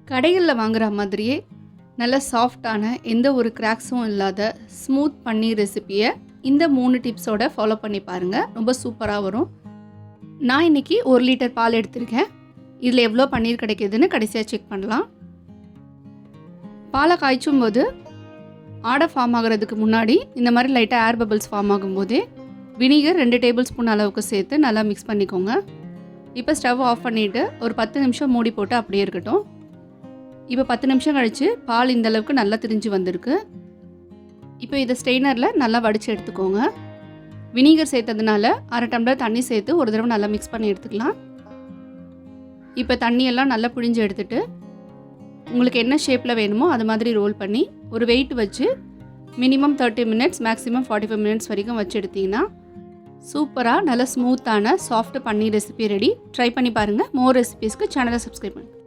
கடைகளில் வாங்குற மாதிரியே நல்ல சாஃப்டான எந்த ஒரு கிராக்ஸும் இல்லாத ஸ்மூத் பன்னீர் ரெசிப்பியை இந்த 3 டிப்ஸோட ஃபாலோ பண்ணி பாருங்கள். ரொம்ப சூப்பராக வரும். நான் இன்றைக்கி 1 லிட்டர் பால் எடுத்திருக்கேன். இதில் எவ்வளோ பன்னீர் கிடைக்கிதுன்னு கடைசியாக செக் பண்ணலாம். பாலை காய்ச்சும் போது ஆடை ஃபார்ம் ஆகிறதுக்கு முன்னாடி இந்த மாதிரி லைட்டாக ஏர் பபிள்ஸ் ஃபார்ம் ஆகும்போதே வினிகர் 2 டேபிள் ஸ்பூன் அளவுக்கு சேர்த்து நல்லா மிக்ஸ் பண்ணிக்கோங்க. இப்போ ஸ்டவ் ஆஃப் பண்ணிவிட்டு ஒரு 10 நிமிஷம் மூடி போட்டு அப்படியே இருக்கட்டும். இப்போ 10 நிமிஷம் கழித்து பால் இந்த அளவுக்கு நல்லா திரிஞ்சு வந்திருக்கு. இப்போ இதை ஸ்ட்ரெயினரில் நல்லா வடித்து எடுத்துக்கோங்க. வினிகர் சேர்த்ததுனால 1/2 டம்ளர் தண்ணி சேர்த்து ஒரு தடவை நல்லா மிக்ஸ் பண்ணி எடுத்துக்கலாம். இப்போ தண்ணியெல்லாம் நல்லா புழிஞ்சு எடுத்துட்டு உங்களுக்கு என்ன ஷேப்பில் வேணுமோ அது மாதிரி ரோல் பண்ணி ஒரு வெயிட் வச்சு மினிமம் 30 மினிட்ஸ் மேக்ஸிமம் 45 மினிட்ஸ் வரைக்கும் வச்சு எடுத்திங்கன்னா சூப்பராக நல்ல ஸ்மூத்தான சாஃப்ட் பன்னீர் ரெசிபி ரெடி. ட்ரை பண்ணி பாருங்கள். மோர் ரெசிபீஸ்க்கு சேனலை சப்ஸ்கிரைப் பண்ணுங்கள்.